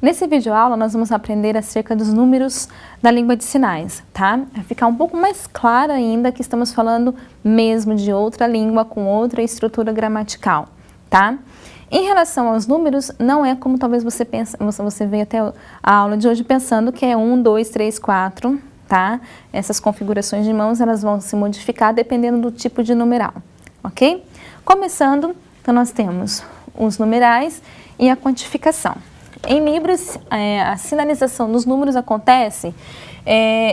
Nesse vídeo aula nós vamos aprender acerca dos números da língua de sinais, tá? Vai ficar um pouco mais claro ainda que estamos falando mesmo de outra língua com outra estrutura gramatical, tá? Em relação aos números, não é como talvez você pense, você veio até a aula de hoje pensando que é 1, 2, 3, 4, tá? Essas configurações de mãos, elas vão se modificar dependendo do tipo de numeral, ok? Começando, então nós temos os numerais e a quantificação. Em Libras, a sinalização dos números acontece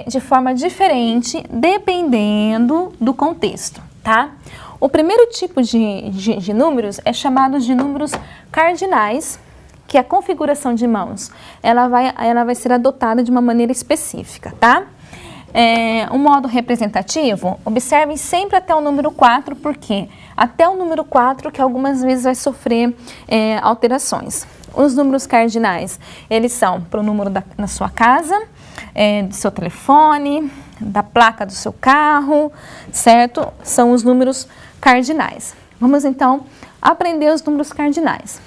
de forma diferente dependendo do contexto, tá? O primeiro tipo de números é chamado de números cardinais, que a configuração de mãos ela vai ser adotada de uma maneira específica, tá? Um modo representativo, observem sempre até o número 4, porque até o número 4 que algumas vezes vai sofrer alterações. Os números cardinais, eles são para o número na sua casa, do seu telefone, da placa do seu carro, certo? São os números cardinais. Vamos então aprender os números cardinais.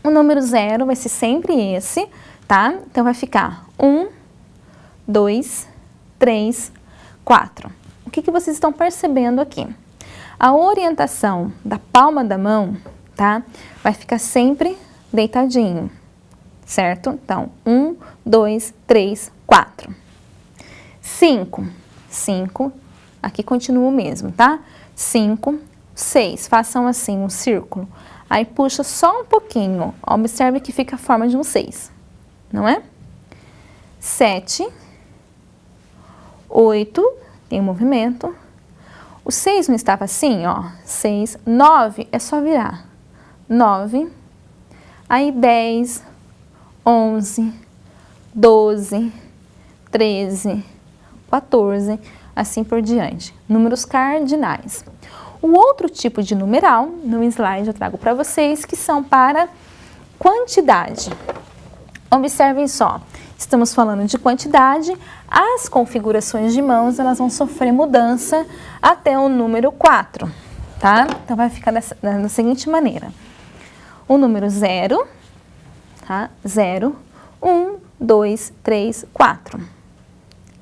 O número 0 vai ser sempre esse, tá? Então vai ficar 1, 2, 3, 4. O que vocês estão percebendo aqui? A orientação da palma da mão, tá? Vai ficar sempre deitadinho, certo? Então, 1, 2, 3, 4. 5, aqui continua o mesmo, tá? 5, 6, façam assim um círculo. Aí puxa só um pouquinho, observe que fica a forma de um 6, não é? 7, 8, tem um movimento. O 6 não estava assim, ó, 6, 9, é só virar. 9, aí 10, 11, 12, 13, 14, assim por diante. Números cardinais. O outro tipo de numeral, no slide eu trago para vocês, que são para quantidade. Observem só, estamos falando de quantidade, as configurações de mãos, elas vão sofrer mudança até o número 4, tá? Então vai ficar da seguinte maneira. O número 0, tá? 0, 1, 2, 3, 4.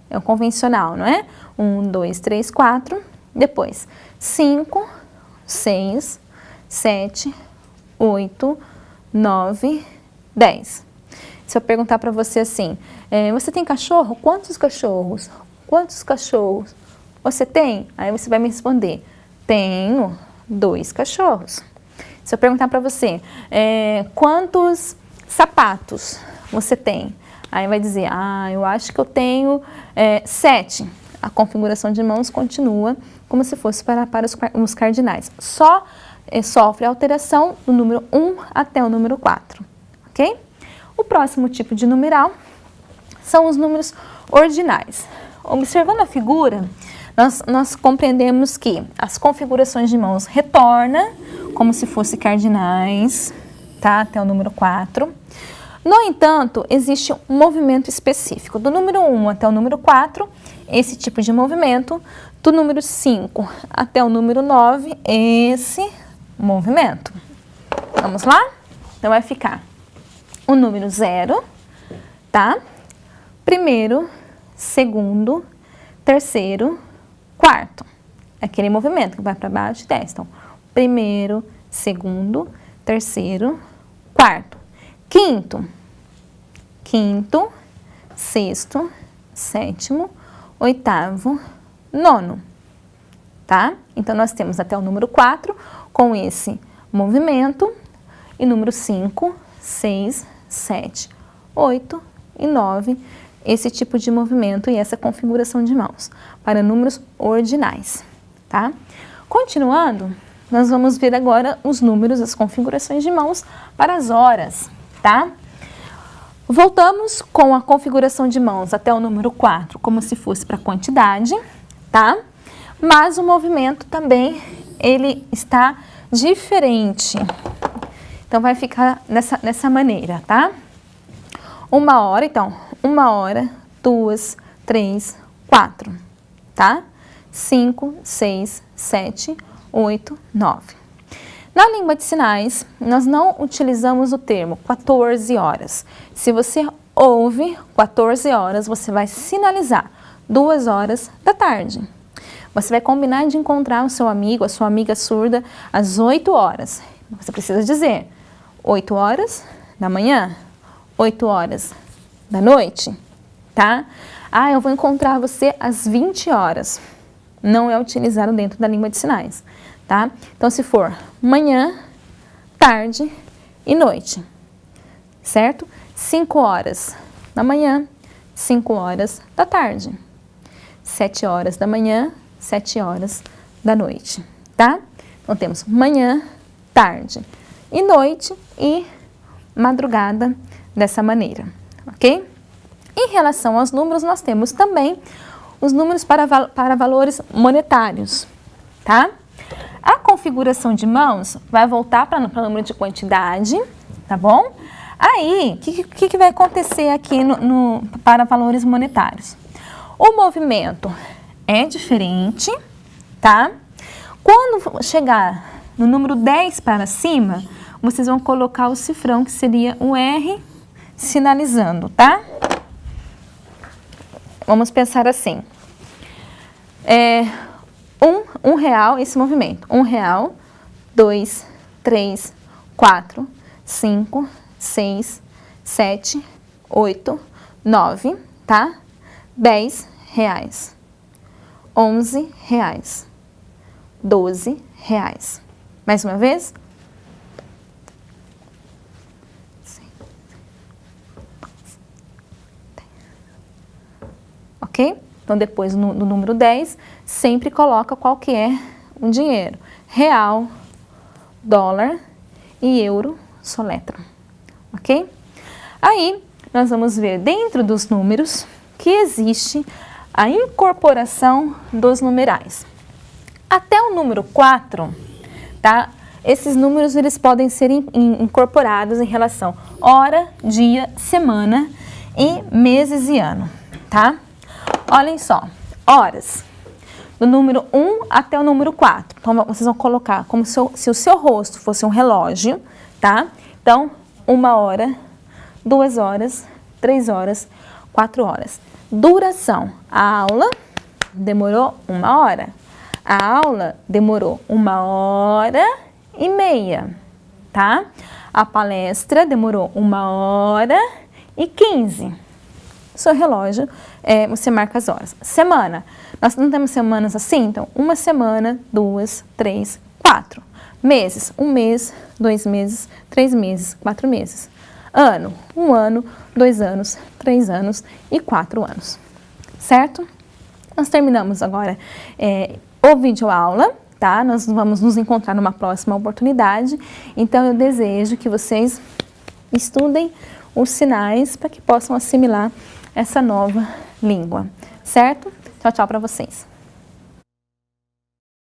É o convencional, não é? 1, 2, 3, 4. Depois, 5, 6, 7, 8, 9, 10. Se eu perguntar para você assim, você tem cachorro? Quantos cachorros? Quantos cachorros você tem? Aí você vai me responder, tenho 2 cachorros. Se eu perguntar para você, quantos sapatos você tem? Aí vai dizer, eu acho que eu tenho 7. A configuração de mãos continua como se fosse para os cardinais. Só sofre alteração do número 1 até o número 4, ok? O próximo tipo de numeral são os números ordinais. Observando a figura, nós compreendemos que as configurações de mãos retornam como se fossem cardinais, tá? Até o número 4. No entanto, existe um movimento específico. Do número 1 até o número 4, esse tipo de movimento. Do número 5 até o número 9, esse movimento. Vamos lá? Então, vai ficar o número 0, tá? Primeiro, segundo, terceiro, quarto. Aquele movimento que vai para baixo e desce. Então, primeiro, segundo, terceiro, quarto. Quinto, sexto, sétimo, oitavo, nono, tá? Então, nós temos até o número 4 com esse movimento e número 5, 6, 7, 8 e 9, esse tipo de movimento e essa configuração de mãos para números ordinais, tá? Continuando, nós vamos ver agora os números, as configurações de mãos para as horas, tá? Voltamos com a configuração de mãos até o número 4, como se fosse para quantidade, tá? Mas o movimento também, ele está diferente. Então, vai ficar dessa maneira, tá? 1 hora, então, 1 hora, 2, 3, 4, tá? 5, 6, 7, 8, 9. Na língua de sinais, nós não utilizamos o termo 14 horas. Se você ouve 14 horas, você vai sinalizar 2 horas da tarde. Você vai combinar de encontrar o seu amigo, a sua amiga surda, às 8 horas. Você precisa dizer 8 horas da manhã, 8 horas da noite, tá? Ah, eu vou encontrar você às 20 horas. Não é utilizado dentro da língua de sinais, tá? Então, se for manhã, tarde e noite, certo? 5 horas da manhã, 5 horas da tarde. 7 horas da manhã, 7 horas da noite, tá? Então, temos manhã, tarde e noite e madrugada dessa maneira, ok? Em relação aos números, nós temos também os números para valores monetários, tá? A configuração de mãos vai voltar para o número de quantidade, tá bom? Aí, o que vai acontecer aqui para valores monetários? O movimento é diferente, tá? Quando chegar no número 10 para cima, vocês vão colocar o cifrão, que seria o R, sinalizando, tá? Vamos pensar assim. Um real, esse movimento. 1 real, 2, 3, 4, 5, 6, 7, 8, 9, tá? 10 reais. 11 reais. 12 reais. Mais uma vez. Ok? Então, depois no número 10, sempre coloca qual que é o dinheiro. Real, dólar e euro, soletra. Ok? Aí, nós vamos ver dentro dos números que existe a incorporação dos numerais. Até o número 4, tá? Esses números eles podem ser incorporados em relação hora, dia, semana e meses e ano, tá? Olhem só, horas, do número 1 até o número 4. Então, vocês vão colocar como se o seu rosto fosse um relógio, tá? Então, 1 hora, 2 horas, 3 horas, 4 horas. Duração, a aula demorou 1 hora. A aula demorou 1h30, tá? A palestra demorou 1h15. Seu relógio, você marca as horas. Semana, nós não temos semanas assim? Então, 1 semana, 2, 3, 4. Meses, 1 mês, 2 meses, 3 meses, 4 meses. Ano, 1 ano, 2 anos, 3 anos e 4 anos. Certo? Nós terminamos agora o vídeo aula, tá? Nós vamos nos encontrar numa próxima oportunidade. Então, eu desejo que vocês estudem os sinais para que possam assimilar essa nova língua, certo? Tchau, tchau para vocês.